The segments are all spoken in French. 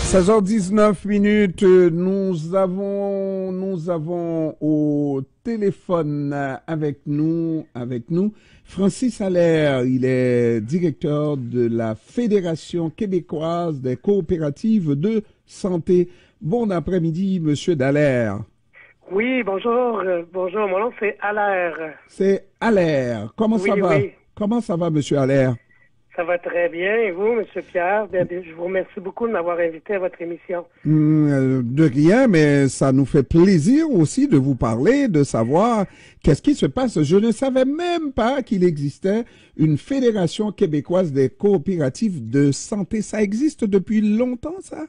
16h19, nous avons au téléphone avec nous Francis Allaire. Il est directeur de la Fédération québécoise des coopératives de santé. Bon après-midi, Monsieur Dallaire. Oui, bonjour. Bonjour, mon nom c'est Allaire. C'est Allaire. Comment ça va? Oui. Comment ça va, Monsieur Allaire? Ça va très bien. Et vous, Monsieur Pierre? Je vous remercie beaucoup de m'avoir invité à votre émission. De rien, mais ça nous fait plaisir aussi de vous parler, de savoir qu'est-ce qui se passe. Je ne savais même pas qu'il existait une Fédération québécoise des coopératives de santé. Ça existe depuis longtemps, ça?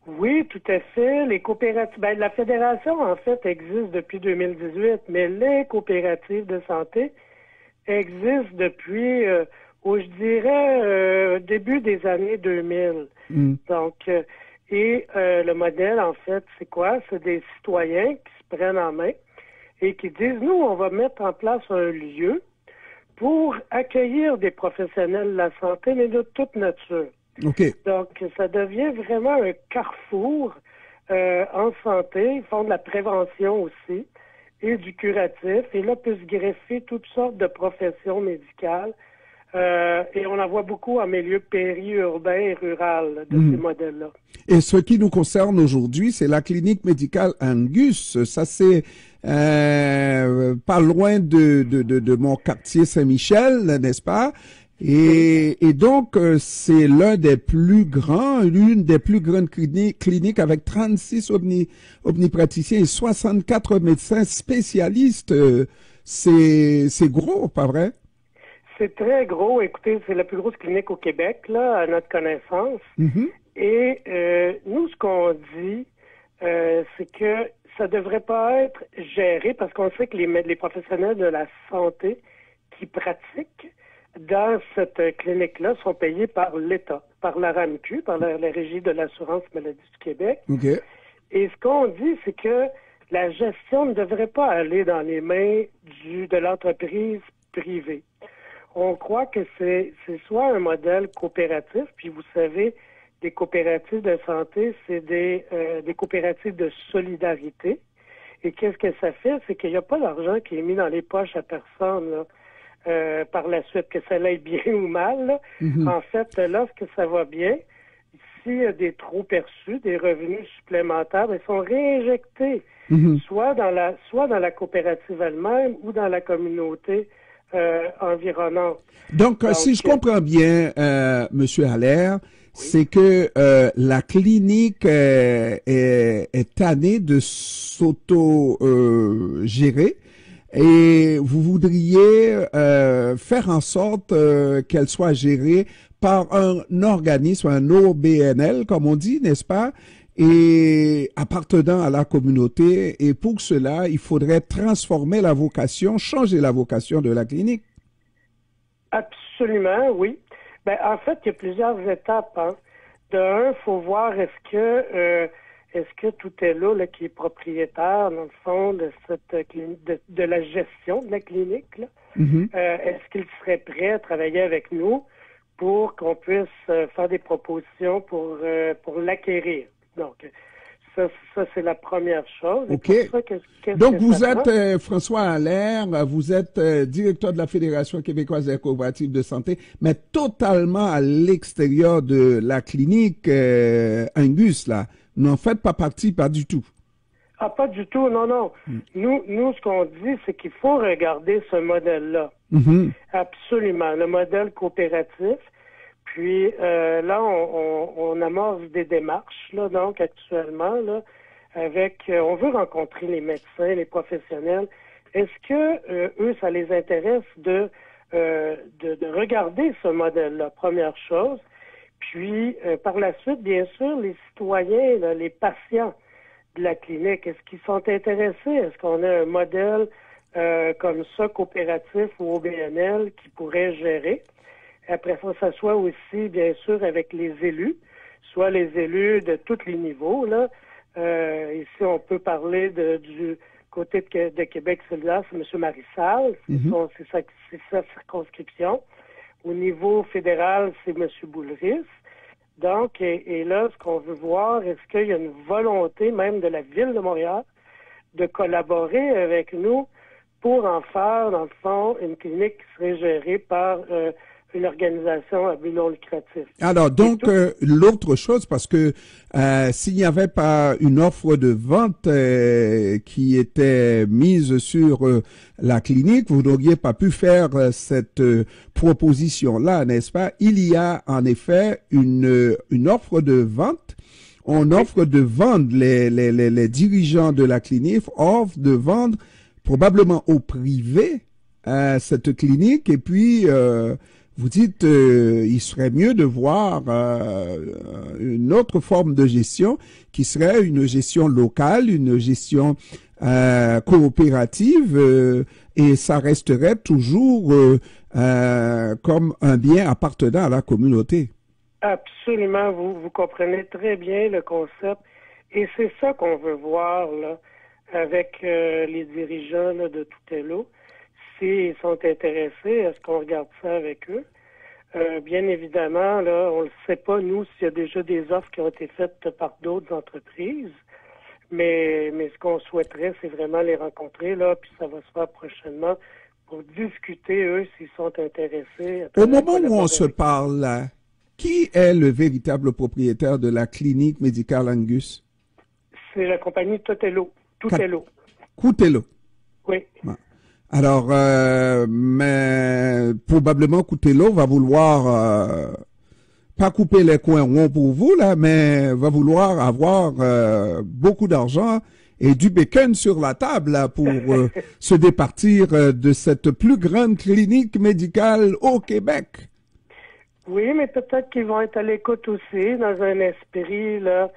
Oui, tout à fait. Les coopératives, la fédération, en fait, existe depuis 2018, mais les coopératives de santé existent depuis, je dirais, début des années 2000. Donc, le modèle, en fait, c'est quoi? C'est des citoyens qui se prennent en main et qui disent, nous, on va mettre en place un lieu pour accueillir des professionnels de la santé, mais de toute nature. Okay. Donc, ça devient vraiment un carrefour en santé. Ils font de la prévention aussi et du curatif. Et là, peut se greffer toutes sortes de professions médicales. Et on en voit beaucoup en milieu périurbain et rural de ces modèles-là. Et ce qui nous concerne aujourd'hui, c'est la clinique médicale Angus. Ça, c'est pas loin de mon quartier Saint-Michel, n'est-ce pas? Et donc, c'est l'une des plus grandes cliniques avec 36 omnipraticiens et 64 médecins spécialistes. C'est gros, pas vrai? C'est très gros. Écoutez, c'est la plus grosse clinique au Québec, là, à notre connaissance. Et nous, ce qu'on dit, c'est que ça devrait pas être géré parce qu'on sait que les professionnels de la santé qui pratiquent dans cette clinique-là sont payés par l'État, par la RAMQ, par la Régie de l'assurance maladie du Québec. Okay. Et ce qu'on dit, c'est que la gestion ne devrait pas aller dans les mains de l'entreprise privée. On croit que c'est soit un modèle coopératif, puis vous savez, des coopératives de santé, c'est des coopératives de solidarité. Et qu'est-ce que ça fait? C'est qu'il n'y a pas d'argent qui est mis dans les poches à personne, là. Par la suite, que ça aille bien ou mal. Là. En fait, lorsque ça va bien, s'il y a des trop perçus, des revenus supplémentaires, ils sont réinjectés, soit dans la coopérative elle-même ou dans la communauté environnante. Donc, si je comprends bien, Monsieur Allaire, c'est que la clinique est tannée de s'auto-gérer. Et vous voudriez faire en sorte qu'elle soit gérée par un organisme, un OBNL, comme on dit, n'est-ce pas, et appartenant à la communauté. Et pour cela, il faudrait transformer la vocation, changer la vocation de la clinique. Absolument, oui. En fait, il y a plusieurs étapes. Hein. Il faut voir est-ce que tout est là qui est propriétaire, dans le fond, de cette clinique, de la gestion de la clinique, là? Est-ce qu'il serait prêt à travailler avec nous pour qu'on puisse faire des propositions pour l'acquérir? Donc, ça c'est la première chose. OK. Donc, vous êtes François Allaire, vous êtes directeur de la Fédération québécoise des coopératives de santé, mais totalement à l'extérieur de la clinique Angus, là. N'en faites pas partie, pas du tout. Ah, pas du tout, non. Nous, ce qu'on dit, c'est qu'il faut regarder ce modèle-là. Absolument, le modèle coopératif. Puis là, on amorce des démarches, là, donc actuellement, là, on veut rencontrer les médecins, les professionnels. Est-ce que eux, ça les intéresse de regarder ce modèle-là, première chose. Puis, par la suite, bien sûr, les citoyens, là, les patients de la clinique, est-ce qu'ils sont intéressés? Est-ce qu'on a un modèle comme ça, coopératif ou OBNL, qui pourrait gérer? Après ça, ça soit aussi, bien sûr, avec les élus, soit les élus de tous les niveaux. Là. Ici, on peut parler du côté de Québec solidaire, c'est M. Marissal, c'est sa circonscription. Au niveau fédéral, c'est M. Boulris. Donc, et là, ce qu'on veut voir, est-ce qu'il y a une volonté même de la Ville de Montréal de collaborer avec nous pour en faire, dans le fond, une clinique qui serait gérée par une organisation à but non lucratif. Alors, donc, l'autre chose, parce que s'il n'y avait pas une offre de vente qui était mise sur la clinique, vous n'auriez pas pu faire cette proposition-là, n'est-ce pas? Il y a en effet une offre de vente. On offre de vendre, les dirigeants de la clinique offrent de vendre probablement au privé cette clinique, et puis vous dites il serait mieux de voir une autre forme de gestion qui serait une gestion locale, une gestion coopérative, et ça resterait toujours comme un bien appartenant à la communauté. Absolument, vous comprenez très bien le concept, et c'est ça qu'on veut voir là avec les dirigeants là, de Tutelo. S'ils sont intéressés, est-ce qu'on regarde ça avec eux? Bien évidemment, là, on ne sait pas, nous, s'il y a déjà des offres qui ont été faites par d'autres entreprises, mais ce qu'on souhaiterait, c'est vraiment les rencontrer, là, puis ça va se faire prochainement pour discuter, eux, s'ils sont intéressés. Au moment où on se parle, là, qui est le véritable propriétaire de la clinique médicale Angus? C'est la compagnie Tutelo. Tutelo. Tutelo. Oui. Alors, mais probablement Tutelo va vouloir pas couper les coins ronds pour vous là, mais va vouloir avoir beaucoup d'argent et du bacon sur la table là, pour se départir de cette plus grande clinique médicale au Québec. Oui, mais peut-être qu'ils vont être à l'écoute aussi dans un esprit là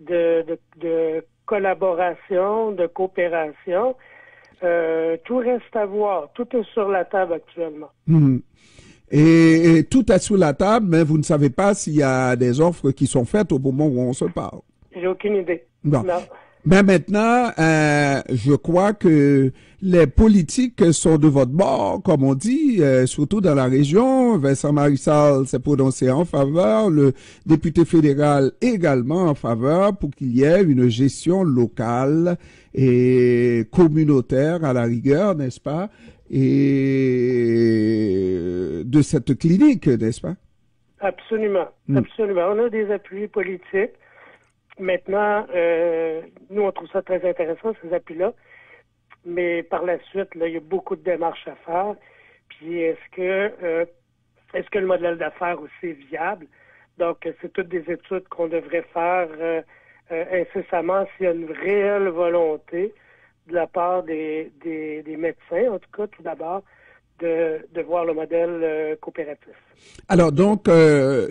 de collaboration, de coopération. Tout reste à voir. Tout est sur la table actuellement. Mmh. Et tout est sur la table, mais vous ne savez pas s'il y a des offres qui sont faites au moment où on se parle. J'ai aucune idée. Bon. Non. Mais maintenant, je crois que les politiques sont de votre bord, comme on dit, surtout dans la région. Vincent Marissal s'est prononcé en faveur, le député fédéral également en faveur pour qu'il y ait une gestion locale et communautaire à la rigueur, n'est-ce pas, et de cette clinique, n'est-ce pas? Absolument, absolument. On a des appuis politiques. Maintenant, nous, on trouve ça très intéressant, ces appuis-là. Mais par la suite, là, il y a beaucoup de démarches à faire. Puis, est-ce que le modèle d'affaires aussi est viable? Donc, c'est toutes des études qu'on devrait faire incessamment s'il y a une réelle volonté de la part des médecins, en tout cas, tout d'abord, de voir le modèle coopératif. Alors donc,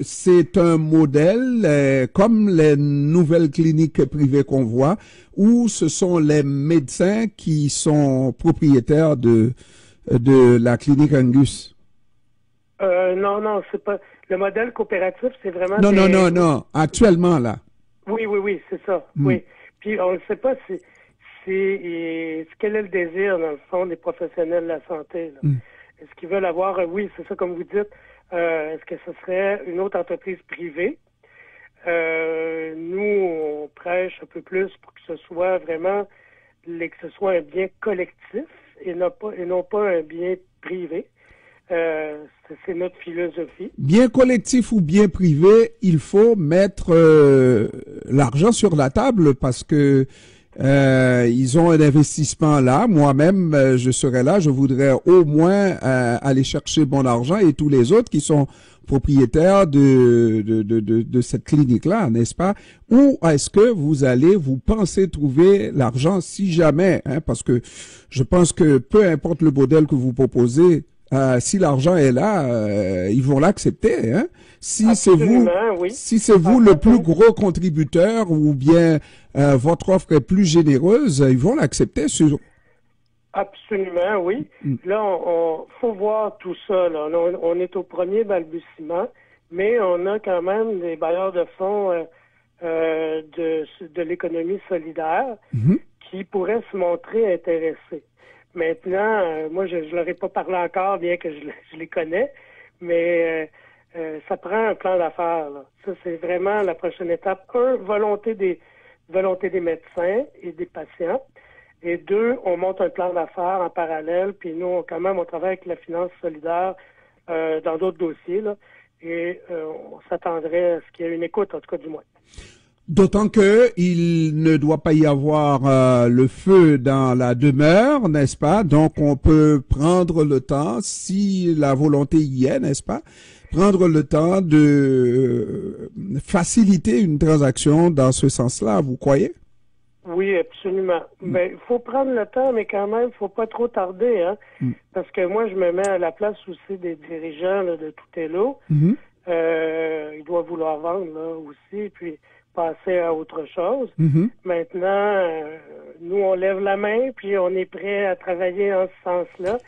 c'est un modèle comme les nouvelles cliniques privées qu'on voit, où ce sont les médecins qui sont propriétaires de la clinique Angus. Non, c'est pas le modèle coopératif, c'est vraiment non. Actuellement là. Oui, c'est ça. Oui. Puis on ne sait pas quel est le désir dans le fond des professionnels de la santé. Là. Est-ce qu'ils veulent avoir, oui, c'est ça comme vous dites, est-ce que ce serait une autre entreprise privée? Nous, on prêche un peu plus pour que ce soit vraiment, que ce soit un bien collectif et non pas un bien privé. C'est notre philosophie. Bien collectif ou bien privé, il faut mettre l'argent sur la table parce que ils ont un investissement là. Moi-même, je serais là. Je voudrais au moins aller chercher mon argent et tous les autres qui sont propriétaires de cette clinique-là, n'est-ce pas? Où est-ce que vous pensez trouver l'argent si jamais, hein? Parce que je pense que peu importe le modèle que vous proposez, si l'argent est là, ils vont l'accepter, hein? Si c'est vous le plus gros contributeur ou bien votre offre est plus généreuse, ils vont l'accepter. Absolument, oui. Là, on faut voir tout ça. Là. On est au premier balbutiement, mais on a quand même des bailleurs de fonds de l'économie solidaire qui pourraient se montrer intéressés. Maintenant, moi, je leur ai pas parlé encore, bien que je les connais, mais ça prend un plan d'affaires, là. Ça, c'est vraiment la prochaine étape. Un, volonté des médecins et des patients. Et deux, on monte un plan d'affaires en parallèle. Puis nous, quand même, on travaille avec la finance solidaire dans d'autres dossiers, là. Et on s'attendrait à ce qu'il y ait une écoute, en tout cas, du moins. D'autant que il ne doit pas y avoir le feu dans la demeure, n'est-ce pas? Donc, on peut prendre le temps, si la volonté y est, n'est-ce pas? Prendre le temps de faciliter une transaction dans ce sens-là, vous croyez? Oui, absolument. Mais il faut prendre le temps, mais quand même, il faut pas trop tarder, hein? Parce que moi, je me mets à la place aussi des dirigeants là, de Tutelo. Ils doivent vouloir vendre là aussi, puis passer à autre chose. Maintenant, nous, on lève la main, puis on est prêt à travailler en ce sens-là.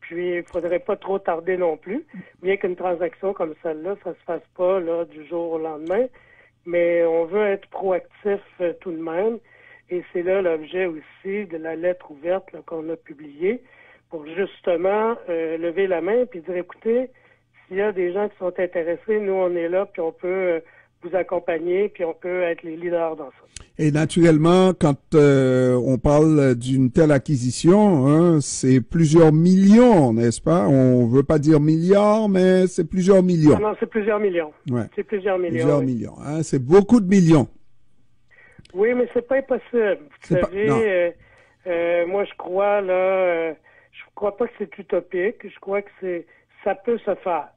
Puis, il faudrait pas trop tarder non plus. Bien qu'une transaction comme celle-là, ça se fasse pas là du jour au lendemain. Mais on veut être proactif tout de même. Et c'est là l'objet aussi de la lettre ouverte qu'on a publiée pour justement lever la main puis dire, écoutez, s'il y a des gens qui sont intéressés, nous, on est là, puis on peut vous accompagner, puis on peut être les leaders dans ça. Et naturellement, quand on parle d'une telle acquisition, hein, c'est plusieurs millions, n'est-ce pas? On veut pas dire milliards, mais c'est plusieurs millions. Non, c'est plusieurs millions. Ouais. C'est plusieurs millions. Plusieurs millions. Hein, c'est beaucoup de millions. Oui, mais c'est pas impossible. Vous savez, moi, je crois, là, je crois pas que c'est utopique. Je crois que ça peut se faire.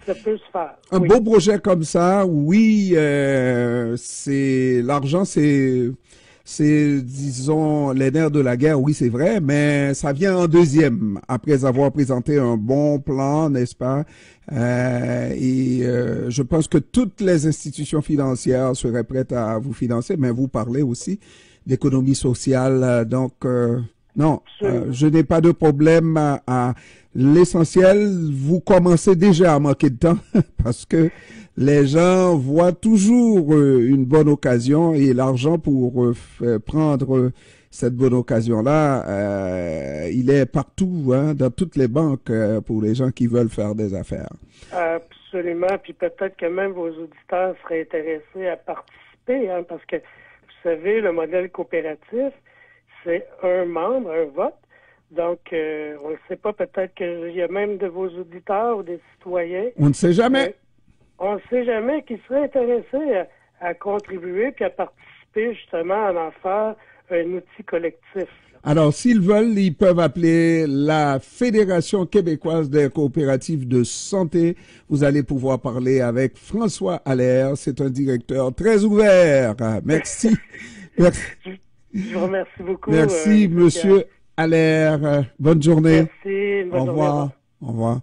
Ça peut se faire. Un beau projet comme ça, oui, l'argent, disons, les nerfs de la guerre, oui, c'est vrai, mais ça vient en deuxième, après avoir présenté un bon plan, n'est-ce pas? Je pense que toutes les institutions financières seraient prêtes à vous financer, mais vous parlez aussi d'économie sociale, donc non, je n'ai pas de problème à l'essentiel. Vous commencez déjà à manquer de temps parce que les gens voient toujours une bonne occasion et l'argent pour prendre cette bonne occasion-là, il est partout, hein, dans toutes les banques pour les gens qui veulent faire des affaires. Absolument. Puis peut-être que même vos auditeurs seraient intéressés à participer, hein, parce que vous savez, le modèle coopératif, c'est un membre, un vote. Donc, on ne sait pas, peut-être qu'il y a même de vos auditeurs ou des citoyens. On ne sait jamais. On ne sait jamais qui seraient intéressés à contribuer puis à participer justement à en faire un outil collectif. Alors, s'ils veulent, ils peuvent appeler la Fédération québécoise des coopératives de santé. Vous allez pouvoir parler avec François Allaire. C'est un directeur très ouvert. Merci. Merci. Je vous remercie beaucoup. Merci, monsieur Allaire. Bonne journée. Merci. Au revoir. Au revoir.